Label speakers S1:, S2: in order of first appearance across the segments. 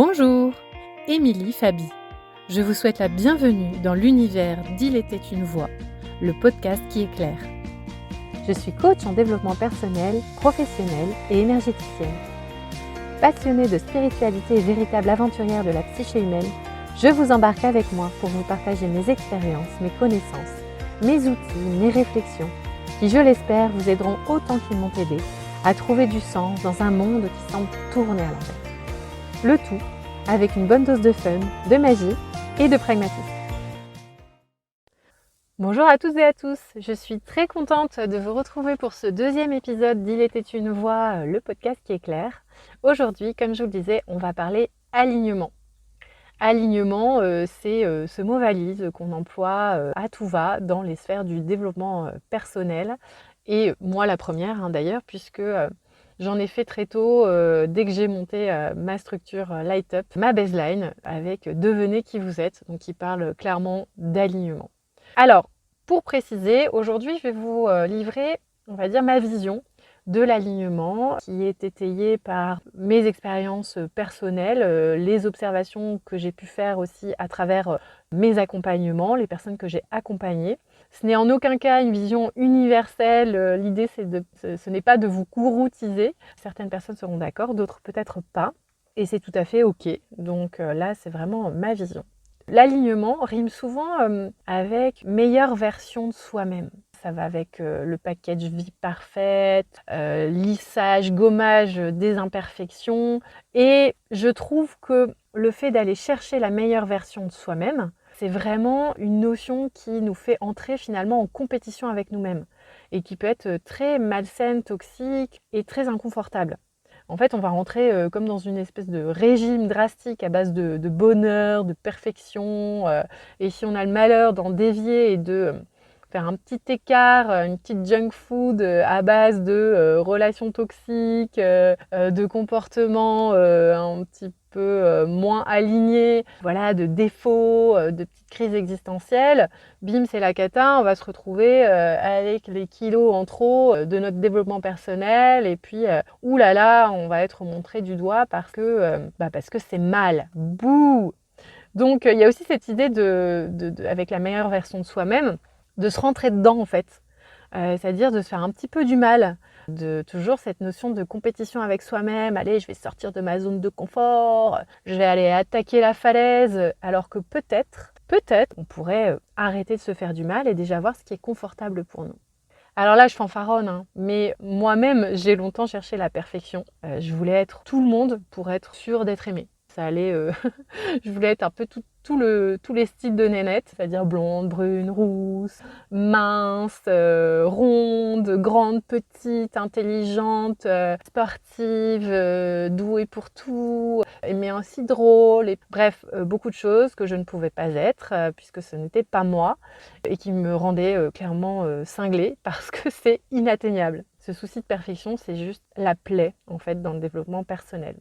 S1: Bonjour, Émilie Fabi. Je vous souhaite la bienvenue dans l'univers d'Il était une voix, le podcast qui éclaire. Je suis coach en développement personnel, professionnel et énergéticienne. Passionnée de spiritualité et véritable aventurière de la psyché humaine, je vous embarque avec moi pour vous partager mes expériences, mes connaissances, mes outils, mes réflexions, qui, je l'espère, vous aideront autant qu'ils m'ont aidé à trouver du sens dans un monde qui semble tourner à l'envers. Le tout avec une bonne dose de fun, de magie et de pragmatisme. Bonjour à toutes et à tous, je suis très contente de vous retrouver pour ce deuxième épisode d'Il était une voix, le podcast qui éclaire. Aujourd'hui, comme je vous le disais, on va parler alignement. Alignement, c'est ce mot valise qu'on emploie à tout va dans les sphères du développement personnel. Et moi la première d'ailleurs, puisque j'en ai fait très tôt, dès que j'ai monté ma structure Light Up, ma baseline avec Devenez qui vous êtes, donc qui parle clairement d'alignement. Alors, pour préciser, aujourd'hui je vais vous livrer, on va dire, ma vision de l'alignement qui est étayée par mes expériences personnelles, les observations que j'ai pu faire aussi à travers mes accompagnements, les personnes que j'ai accompagnées. Ce n'est en aucun cas une vision universelle, l'idée ce n'est pas de vous gouroutiser. Certaines personnes seront d'accord, d'autres peut-être pas, et c'est tout à fait ok. Donc là c'est vraiment ma vision. L'alignement rime souvent avec meilleure version de soi-même. Ça va avec le package vie parfaite, lissage, gommage des imperfections. Et je trouve que le fait d'aller chercher la meilleure version de soi-même, c'est vraiment une notion qui nous fait entrer finalement en compétition avec nous-mêmes et qui peut être très malsaine, toxique et très inconfortable. En fait, on va rentrer comme dans une espèce de régime drastique à base de bonheur, de perfection. Et si on a le malheur d'en dévier et de faire un petit écart, une petite junk food à base de relations toxiques, de comportements un petit peu moins alignés, voilà, de défauts, de petites crises existentielles, bim, c'est la cata, on va se retrouver avec les kilos en trop de notre développement personnel et puis oulala, on va être montré du doigt parce que c'est mal. Bouh! Donc il y a aussi cette idée avec la meilleure version de soi-même, de se rentrer dedans en fait, c'est-à-dire de se faire un petit peu du mal, de toujours cette notion de compétition avec soi-même, allez je vais sortir de ma zone de confort, je vais aller attaquer la falaise, alors que peut-être on pourrait arrêter de se faire du mal et déjà voir ce qui est confortable pour nous. Alors là je fanfaronne, mais moi-même j'ai longtemps cherché la perfection, je voulais être tout le monde pour être sûre d'être aimée. Ça allait, je voulais être un peu tous les styles de nénette, c'est-à-dire blonde, brune, rousse, mince, ronde, grande, petite, intelligente, sportive, douée pour tout, mais aussi drôle. Et, bref, beaucoup de choses que je ne pouvais pas être puisque ce n'était pas moi et qui me rendaient clairement cinglée parce que c'est inatteignable. Ce souci de perfection, c'est juste la plaie en fait dans le développement personnel.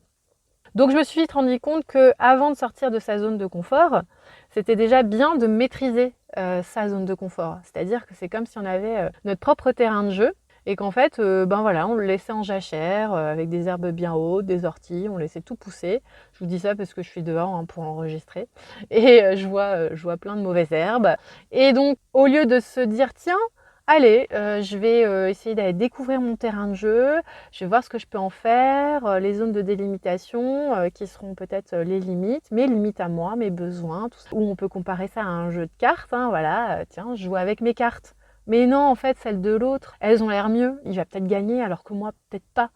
S1: Donc je me suis vite rendu compte qu'avant de sortir de sa zone de confort, c'était déjà bien de maîtriser sa zone de confort. C'est-à-dire que c'est comme si on avait notre propre terrain de jeu et qu'en fait, on le laissait en jachère avec des herbes bien hautes, des orties, on laissait tout pousser. Je vous dis ça parce que je suis dehors pour enregistrer et je vois plein de mauvaises herbes. Et donc au lieu de se dire tiens, allez, je vais essayer d'aller découvrir mon terrain de jeu, je vais voir ce que je peux en faire, les zones de délimitation qui seront peut-être les limites, mes limites à moi, mes besoins, tout ça. Ou on peut comparer ça à un jeu de cartes, tiens, je joue avec mes cartes. Mais non, en fait, celles de l'autre, elles ont l'air mieux, il va peut-être gagner alors que moi, peut-être pas.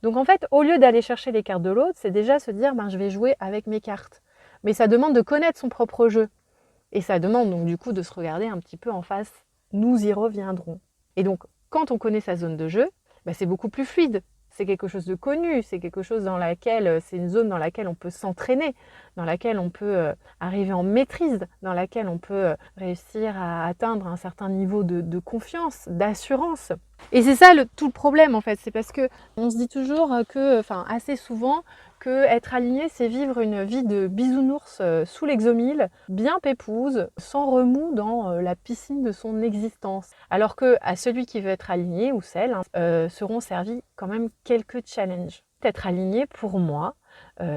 S1: Donc en fait, au lieu d'aller chercher les cartes de l'autre, c'est déjà se dire, je vais jouer avec mes cartes. Mais ça demande de connaître son propre jeu. Et ça demande donc du coup de se regarder un petit peu en face. Nous y reviendrons. Et donc, quand on connaît sa zone de jeu, c'est beaucoup plus fluide. C'est quelque chose de connu, c'est quelque chose c'est une zone dans laquelle on peut s'entraîner, dans laquelle on peut arriver en maîtrise, dans laquelle on peut réussir à atteindre un certain niveau de confiance, d'assurance. Et c'est ça tout le problème en fait, c'est parce que on se dit toujours assez souvent, que être aligné, c'est vivre une vie de bisounours sous l'exomile, bien pépouse, sans remous dans la piscine de son existence. Alors que à celui qui veut être aligné ou celle seront servis quand même quelques challenges. Être aligné pour moi,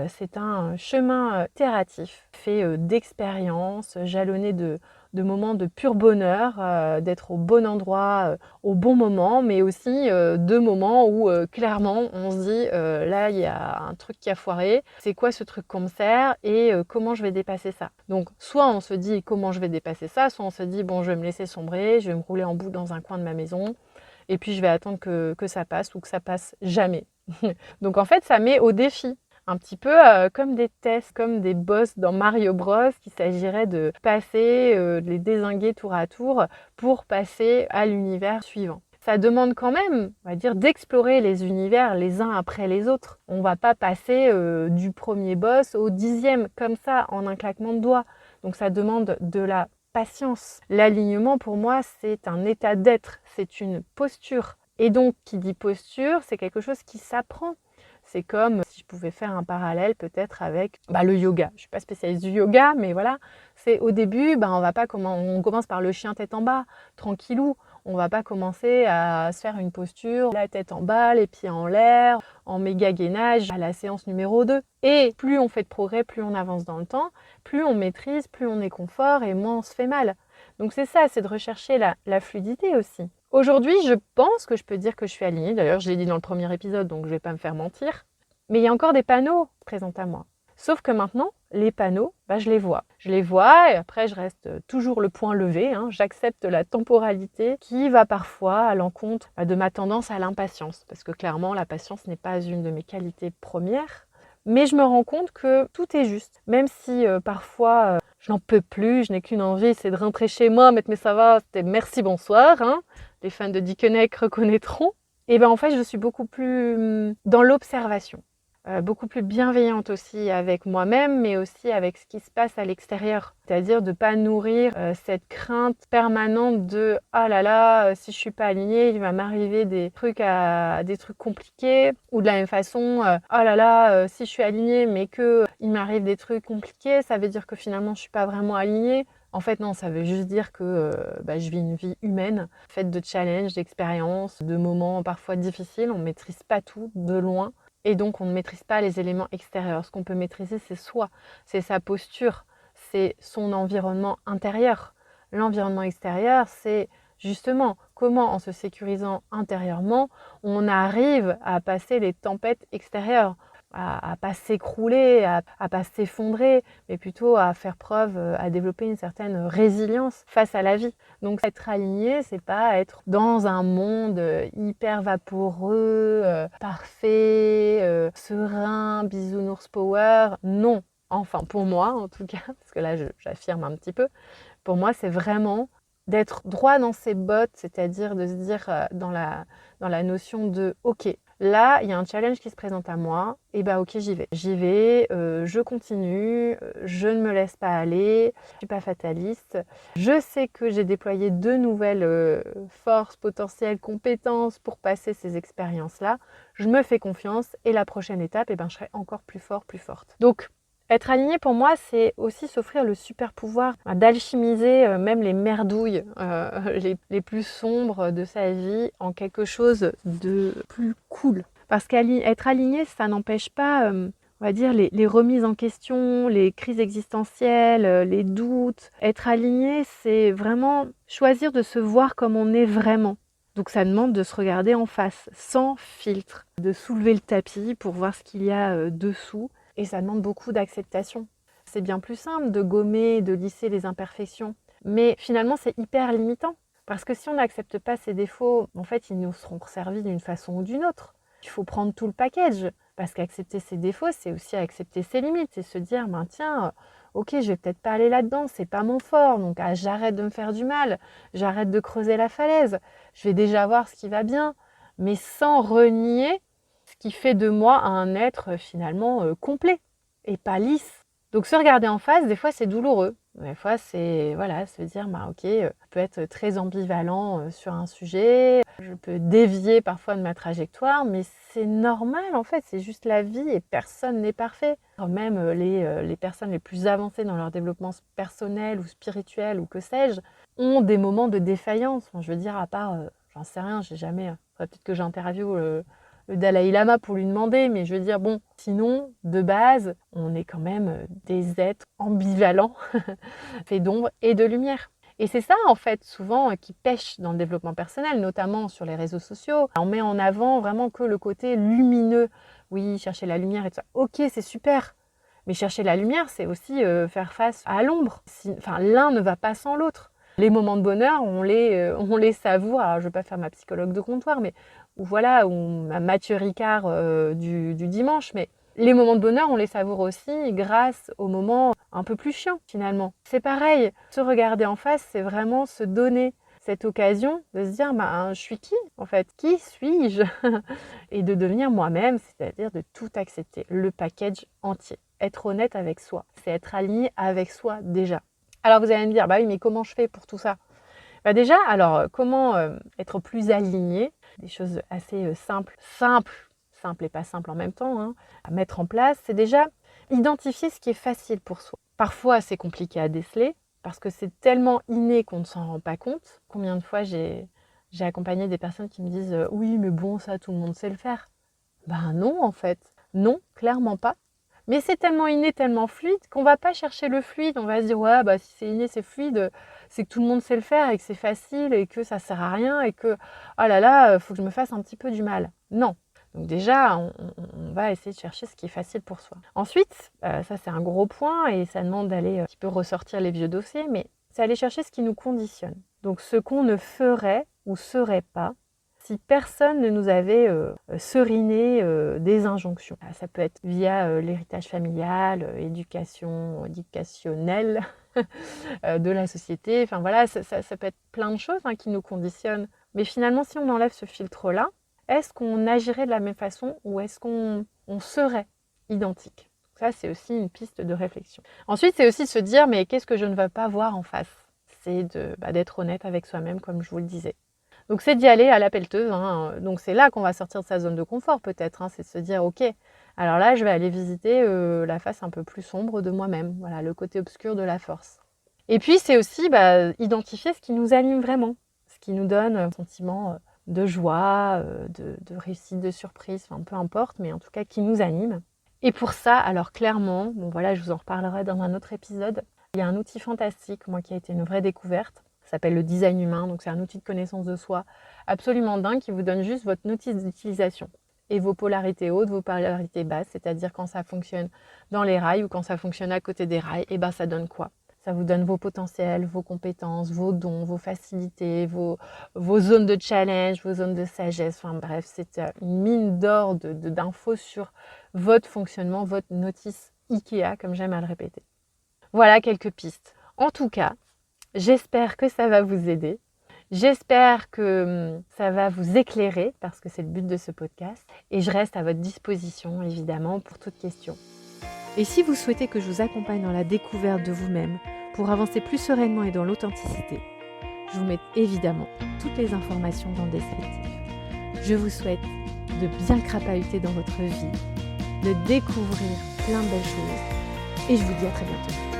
S1: c'est un chemin itératif, fait d'expériences, jalonné de moments de pur bonheur, d'être au bon endroit, au bon moment, mais aussi de moments où clairement on se dit là il y a un truc qui a foiré, c'est quoi ce truc qu'on me sert et comment je vais dépasser ça. Donc soit on se dit comment je vais dépasser ça, soit on se dit bon je vais me laisser sombrer, je vais me rouler en bout dans un coin de ma maison et puis je vais attendre que ça passe ou que ça passe jamais. Donc en fait, ça met au défi. Un petit peu comme des tests, comme des boss dans Mario Bros, qu'il s'agirait de passer, de les dézinguer tour à tour pour passer à l'univers suivant. Ça demande quand même, on va dire, d'explorer les univers les uns après les autres. On va pas passer du premier boss au 10e comme ça, en un claquement de doigts. Donc ça demande de la patience. L'alignement, pour moi, c'est un état d'être, c'est une posture. Et donc, qui dit posture, c'est quelque chose qui s'apprend. C'est comme si je pouvais faire un parallèle peut-être avec le yoga. Je ne suis pas spécialiste du yoga, mais voilà. C'est au début, on commence par le chien tête en bas, tranquillou. On va pas commencer à se faire une posture, la tête en bas, les pieds en l'air, en méga gainage à la séance numéro 2. Et plus on fait de progrès, plus on avance dans le temps, plus on maîtrise, plus on est confort et moins on se fait mal. Donc c'est ça, c'est de rechercher la fluidité aussi. Aujourd'hui, je pense que je peux dire que je suis alignée. D'ailleurs, je l'ai dit dans le premier épisode, donc je ne vais pas me faire mentir. Mais il y a encore des panneaux présents à moi. Sauf que maintenant, les panneaux, je les vois. Je les vois et après, je reste toujours le point levé. J'accepte la temporalité qui va parfois à l'encontre de ma tendance à l'impatience. Parce que clairement, la patience n'est pas une de mes qualités premières. Mais je me rends compte que tout est juste. Même si parfois, je n'en peux plus, je n'ai qu'une envie, c'est de rentrer chez moi, mettre mes ça va, c'était merci, bonsoir. Les fans de Dickeneck reconnaîtront. Et en fait, je suis beaucoup plus dans l'observation. Beaucoup plus bienveillante aussi avec moi-même, mais aussi avec ce qui se passe à l'extérieur. C'est-à-dire de ne pas nourrir cette crainte permanente de « Ah là là, si je suis pas alignée, il va m'arriver des trucs compliqués. » Ou de la même façon, « Ah là là, si je suis alignée, mais qu'il m'arrive des trucs compliqués, ça veut dire que finalement je suis pas vraiment alignée. » En fait, non, ça veut juste dire que je vis une vie humaine, faite de challenges, d'expériences, de moments parfois difficiles. On ne maîtrise pas tout de loin. Et donc, on ne maîtrise pas les éléments extérieurs. Ce qu'on peut maîtriser, c'est soi, c'est sa posture, c'est son environnement intérieur. L'environnement extérieur, c'est justement comment, en se sécurisant intérieurement, on arrive à passer les tempêtes extérieures, à pas s'écrouler, à pas s'effondrer, mais plutôt à faire preuve, à développer une certaine résilience face à la vie. Donc être aligné, c'est pas être dans un monde hyper vaporeux, parfait, serein, bisounours power. Non. Enfin, pour moi en tout cas, parce que là j'affirme un petit peu, pour moi c'est vraiment d'être droit dans ses bottes, c'est-à-dire de se dire dans la notion de « Ok, là, il y a un challenge qui se présente à moi, et ok, j'y vais. J'y vais, je continue, je ne me laisse pas aller, je ne suis pas fataliste. Je sais que j'ai déployé de nouvelles forces, potentielles, compétences pour passer ces expériences-là. Je me fais confiance et la prochaine étape, je serai encore plus fort, plus forte. » Donc, être aligné pour moi, c'est aussi s'offrir le super pouvoir d'alchimiser même les merdouilles les plus sombres de sa vie en quelque chose de plus cool. Parce qu'être aligné, ça n'empêche pas, on va dire, les remises en question, les crises existentielles, les doutes. Être aligné, c'est vraiment choisir de se voir comme on est vraiment. Donc ça demande de se regarder en face, sans filtre, de soulever le tapis pour voir ce qu'il y a dessous. Et ça demande beaucoup d'acceptation. C'est bien plus simple de gommer, de lisser les imperfections. Mais finalement, c'est hyper limitant. Parce que si on n'accepte pas ses défauts, en fait, ils nous seront servis d'une façon ou d'une autre. Il faut prendre tout le package. Parce qu'accepter ses défauts, c'est aussi accepter ses limites. Et se dire, tiens, ok, je vais peut-être pas aller là-dedans, c'est pas mon fort. Donc j'arrête de me faire du mal. J'arrête de creuser la falaise. Je vais déjà voir ce qui va bien. Mais sans renier ce qui fait de moi un être finalement complet et pas lisse. Donc se regarder en face, des fois c'est douloureux. Des fois c'est se dire ok, je peux être très ambivalent sur un sujet, je peux dévier parfois de ma trajectoire, mais c'est normal en fait, c'est juste la vie et personne n'est parfait. Même les personnes les plus avancées dans leur développement personnel ou spirituel ou que sais-je, ont des moments de défaillance. Je veux dire, à part, j'en sais rien, j'ai jamais, peut-être que j'interviewe le Dalai Lama pour lui demander, mais je veux dire, bon, sinon, de base, on est quand même des êtres ambivalents, faits d'ombre et de lumière. Et c'est ça, en fait, souvent, qui pêche dans le développement personnel, notamment sur les réseaux sociaux. On met en avant vraiment que le côté lumineux. Oui, chercher la lumière et tout ça. Ok, c'est super. Mais chercher la lumière, c'est aussi faire face à l'ombre. Enfin, l'un ne va pas sans l'autre. Les moments de bonheur, on les savoure. Alors, je ne vais pas faire ma psychologue de comptoir, mais ou ma Mathieu Ricard du dimanche. Mais les moments de bonheur, on les savoure aussi grâce aux moments un peu plus chiants, finalement. C'est pareil, se regarder en face, c'est vraiment se donner cette occasion de se dire, je suis qui, en fait? Qui suis-je? Et de devenir moi-même, c'est-à-dire de tout accepter, le package entier. Être honnête avec soi, c'est être aligné avec soi déjà. Alors vous allez me dire, oui, mais comment je fais pour tout ça? Déjà, alors comment être plus aligné? Des choses assez simples et pas simples en même temps, à mettre en place, c'est déjà identifier ce qui est facile pour soi. Parfois, c'est compliqué à déceler parce que c'est tellement inné qu'on ne s'en rend pas compte. Combien de fois j'ai accompagné des personnes qui me disent « Oui, mais bon, ça, tout le monde sait le faire. » Non, en fait. Non, clairement pas. Mais c'est tellement inné, tellement fluide qu'on ne va pas chercher le fluide. On va se dire « Ouais, si c'est inné, c'est fluide, c'est que tout le monde sait le faire et que c'est facile et que ça ne sert à rien et que, oh là là, il faut que je me fasse un petit peu du mal. » Non. Donc déjà, on va essayer de chercher ce qui est facile pour soi. Ensuite, ça c'est un gros point et ça demande d'aller un petit peu ressortir les vieux dossiers, mais c'est aller chercher ce qui nous conditionne. Donc ce qu'on ne ferait ou serait pas si personne ne nous avait seriné des injonctions. Ça peut être via l'héritage familial, éducationnelle de la société. Enfin voilà, ça peut être plein de choses qui nous conditionnent. Mais finalement, si on enlève ce filtre-là, est-ce qu'on agirait de la même façon ou est-ce qu'on serait identique? Ça, c'est aussi une piste de réflexion. Ensuite, c'est aussi de se dire, mais qu'est-ce que je ne veux pas voir en face? C'est d'être honnête avec soi-même, comme je vous le disais. Donc, c'est d'y aller à la pelleteuse. Donc, c'est là qu'on va sortir de sa zone de confort, peut-être. C'est de se dire, ok, alors là, je vais aller visiter la face un peu plus sombre de moi-même. Voilà, le côté obscur de la force. Et puis, c'est aussi identifier ce qui nous anime vraiment, ce qui nous donne un sentiment de joie, de réussite, de surprise, enfin peu importe, mais en tout cas qui nous anime. Et pour ça, alors clairement, je vous en reparlerai dans un autre épisode, il y a un outil fantastique, moi qui a été une vraie découverte, ça s'appelle le design humain, donc c'est un outil de connaissance de soi absolument dingue qui vous donne juste votre notice d'utilisation et vos polarités hautes, vos polarités basses, c'est-à-dire quand ça fonctionne dans les rails ou quand ça fonctionne à côté des rails, et ça donne quoi? Ça vous donne vos potentiels, vos compétences, vos dons, vos facilités, vos zones de challenge, vos zones de sagesse. Enfin bref, c'est une mine d'or d'infos sur votre fonctionnement, votre notice IKEA, comme j'aime à le répéter. Voilà quelques pistes. En tout cas, j'espère que ça va vous aider. J'espère que ça va vous éclairer, parce que c'est le but de ce podcast. Et je reste à votre disposition, évidemment, pour toute question. Et si vous souhaitez que je vous accompagne dans la découverte de vous-même pour avancer plus sereinement et dans l'authenticité, je vous mets évidemment toutes les informations dans le descriptif. Je vous souhaite de bien crapahuter dans votre vie, de découvrir plein de belles choses et je vous dis à très bientôt.